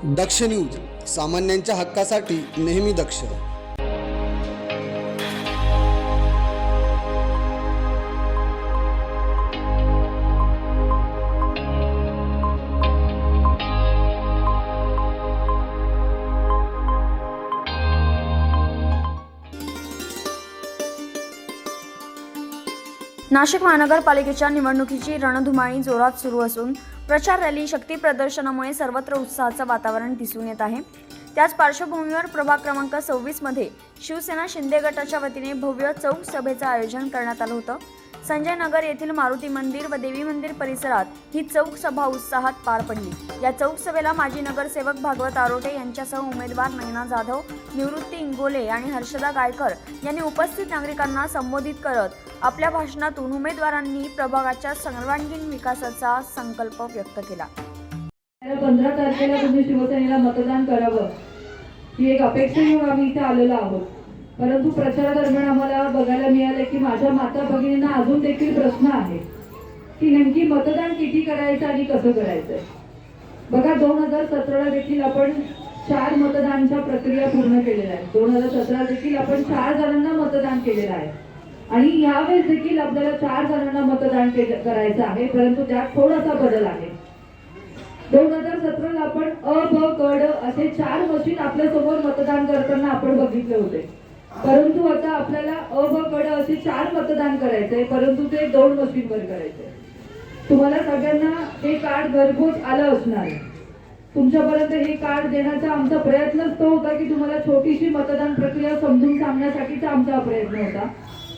दक्ष news, सामान्यांच्या हक्कासाठी नेहमी दक्ष. नाशिक महानगरपालिकेच्या निवडणुकीची रणधुमाळी जोरात सुरू असून प्रचार रॅली, शक्ती प्रदर्शनामुळे सर्वत्र उत्साहाचं वातावरण दिसून येत आहे. त्याच पार्श्वभूमीवर प्रभाग क्रमांक 26 मध्ये शिवसेना शिंदे गटाच्या वतीने भव्य चौक सभेचं आयोजन करण्यात आलं होतं. संजय नगर येथील मारुती मंदिर व देवी मंदिर परिसरात ही चौक सभा उत्साहात पार पडली. या चौक सभेला माजी नगरसेवक भागवत आरोटे यांच्यासह उमेदवार नयना जाधव, निवृत्ती इंगोले आणि हर्षदा गायकर यांनी उपस्थित नागरिकांना संबोधित करत आपल्या भाषणातून उमेदवारांनी प्रभागाच्या सर्वांगीण विकासाचा संकल्प व्यक्त केला. 15 तारखेला तुम्ही शिवसेनेला मतदान करावं ही एक अपेक्षा घेऊन आम्ही इथे आलेलो आहोत. परंतु प्रचारादरम्यान आम्हाला बघायला मिळाले की माझ्या माता भगिनींना अजून देखील प्रश्न आहे की नेमकी मतदान किती करायचं आणि कसं करायचं. बघा, 2017 देखील आपण 4 मतदानच्या प्रक्रिया पूर्ण केलेल्या आहेत. 2017 देखील आपण 4 जणांना मतदान केलेलं आहे आणि यावेळेस देखील आपल्याला 4 जणांना मतदान करायचं आहे. परंतु त्यात थोडासा बदल आहे. 2017 आपण अ, ब, क, ड असे 4 मशीन आपल्या समोर मतदान करताना आपण बघितले होते. परंतु आता आपल्याला अ, ब, क, ड असे 4 मतदान करायचंय, परंतु ते 2 मशीनवर करायचंय. तुम्हाला सगळ्यांना हे कार्ड घरपोच आलं असणार आहे. तुमच्यापर्यंत हे कार्ड देण्याचा आमचा प्रयत्नच तो होता की तुम्हाला छोटीशी मतदान प्रक्रिया समजून सांगण्यासाठीचा आमचा प्रयत्न होता.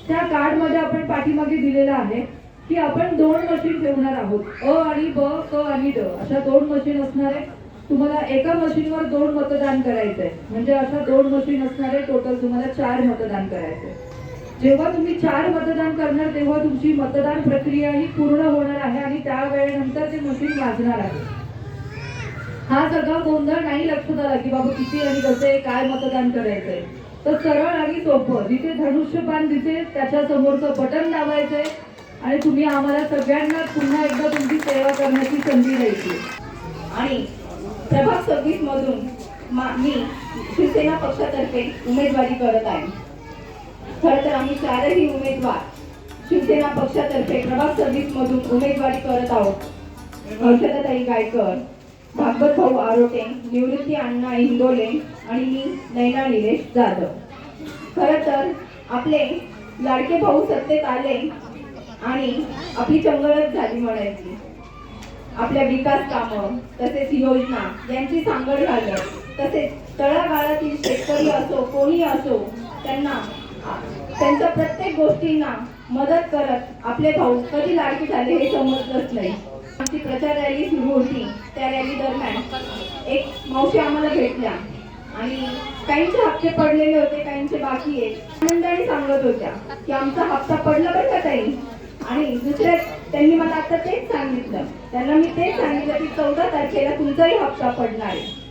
त्या कार्डमध्ये आपण पाठीमागे दिलेला आहे की आपण 2 मशीन ठेवणार आहोत. अ आणि ब, क आणि ड अशा 2 मशीन असणार आहे. तुम्हाला एका मशीनवर 2 मतदान करायचंय, म्हणजे अशा 2 मशीन असणार आहे. टोटल तुम्हाला 4 मतदान करायचंय. जेव्हा तुम्ही 4 मतदान करणार तेव्हा तुमची मतदान प्रक्रिया ही पूर्ण होणार आहे आणि त्या वेळेनंतर ते मशीन वाजणार आहे. हा सगळा गोंधळ नाही लक्षात आला की बाबा किती आणि कसे काय मतदान करायचंय, तर सरळ आणि सोपं जिथे धनुष्यबाण दिसेल त्याच्या समोरचं बटन दाबायचंय आणि तुम्ही आम्हाला सगळ्यांना पुन्हा एकदा तुमची सेवा करण्याची संधी द्यायची. आणि प्रभाग 26 मधून मी शिवसेना पक्षातर्फे उमेदवारी करत आहे. खरं तर आम्ही 4ही उमेदवार शिवसेना पक्षातर्फे प्रभाग 26 मधून उमेदवारी करत आहोत. हर्षदाताई गायकर, भागवत भाऊ आरोटे, निवृत्ती अण्णा इंगोले आणि मी नयना निलेश जाधव. खरं तर आपले लाडके भाऊ सत्तेत आले आणि आपली चंगळच झाली म्हणायची. आपल्या विकास कामं तसेच योजना यांची सांगड झाली. तसेच तळागाळातील शेतकरी असो कोणी असो त्यांना त्यांच्या प्रत्येक गोष्टींना मदत करत आपले भाऊ कधी लाडके झाले हे समजलंच नाही. आमची प्रचार रॅली सुरू होती. त्या रॅली दरम्यान एक मावशी आम्हाला भेटल्या आणि काहींचे हप्ते पडलेले होते, काहींचे बाकी आहेत. आनंदाने सांगत होत्या की आमचा हप्ता पडला बरं का ताई. आणि दुसऱ्या त्यांनी मला आता तेच सांगितलं, त्यांना मी तेच सांगितलं की 14 तारखेला तुमचाही हप्ता पडणार आहे.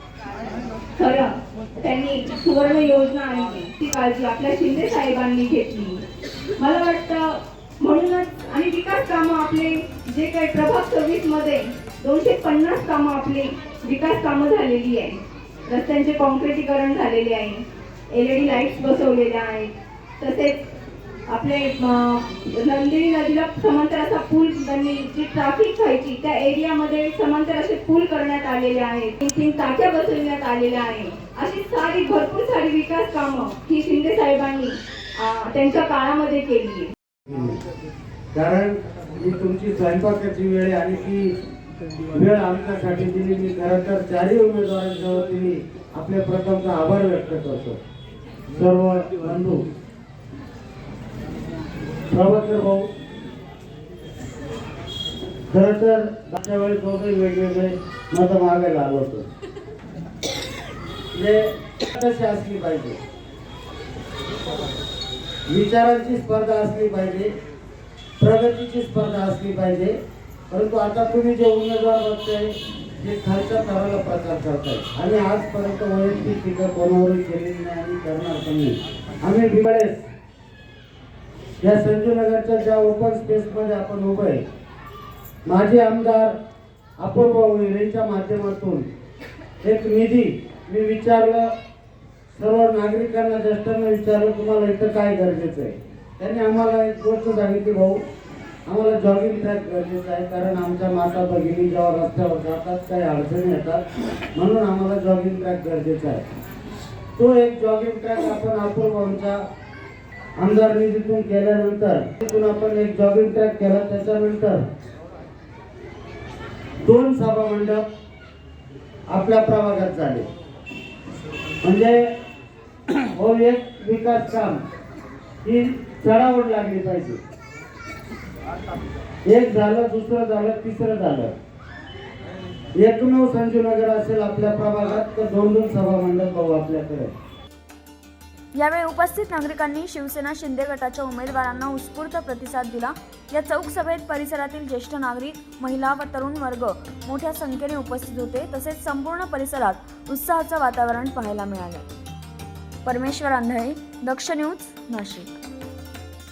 खरं त्यांनी सुवर्ण योजना आणली, ती काळजी आपल्या शिंदे साहेबांनी घेतली. मला वाटतं म्हणूनच आणि विकास कामं आपले जे काही प्रभाग 26 मध्ये 250 कामं आपली विकास कामं झालेली आहे. रस्त्यांचे कॉन्क्रिटीकरण झालेले आहे, LED लाईट्स बसवलेल्या आहेत. तसेच आपले नंदिनी नदीला समांतर असा पूल, त्यांनी जी ट्रॅफिक व्हायची त्या एरियामध्ये समांतर असे पूल करण्यात आलेले आहेत. 3 टाक्या बसवण्यात आलेल्या आहेत. अशी सारी भरपूर सारी विकास कामं ही शिंदे साहेबांनी त्यांच्या काळामध्ये केली आहे. कारण ही तुमची स्वयंपाकाची वेळ आणि ती वेळ आमच्यासाठी दिली. मी खरं तर 4ही उमेदवारांच्या वतीने आपल्या प्रथमचा आभार व्यक्त करतो. सर्व बंधू, प्रभाकर भाऊ, खरं तर मागच्या वेळेस दोघे वेगवेगळे मतं मागायला आलो होतो. म्हणजे कशी असली पाहिजे, विचारांची स्पर्धा असली पाहिजे, प्रगतीची स्पर्धा असली पाहिजे. परंतु आता तुम्ही जे उमेदवार बघताय ते खालच्या थराला प्रचार करताय आणि आजपर्यंत वैयक्तिक टीका कोणावरही केलेली नाही आणि करणार पण नाही. आम्ही बिबळेस या संजयनगरच्या ज्या ओपन स्पेसमध्ये आपण उभं आहे, माजी आमदार अपूर्व यांच्या माध्यमातून एक निधी मी विचारलं, सर्व नागरिकांना ज्येष्ठांना विचारलं तुम्हाला इथं काय गरजेचं आहे. त्यांनी आम्हाला एक गोष्ट सांगितली, भाऊ आम्हाला जॉगिंग ट्रॅक गरजेचं आहे, कारण आमच्या माता भगिनी जेव्हा रस्त्यावर जातात काही अडचणी येतात, म्हणून आम्हाला जॉगिंग ट्रॅक गरजेचा आहे. तो एक जॉगिंग ट्रॅक आपण अपूर्वांच्या आमदार निधीतून केल्यानंतर तिथून आपण एक जॉगिंग ट्रॅक केला. त्याच्यानंतर 2 सभा मंडप आपल्या प्रभागात झाले. म्हणजे हो एक विकास काम ही चढावड लागली पाहिजे. एक झालं, दुसरं झालं, तिसरं झालं. एकमेव संजूनगर असेल आपल्या प्रभागात तर 2-2 सभा मंडप भाऊ आपल्याकडे. यावेळी उपस्थित नागरिकांनी शिवसेना शिंदे गटाच्या उमेदवारांना उत्स्फूर्त प्रतिसाद दिला. या चौक सभेत परिसरातील ज्येष्ठ नागरिक, महिला व तरुण वर्ग मोठ्या संख्येने उपस्थित होते. तसेच संपूर्ण परिसरात उत्साहाचं वातावरण पाहायला मिळालं. परमेश्वर आंधळे, दक्ष न्यूज, नाशिक.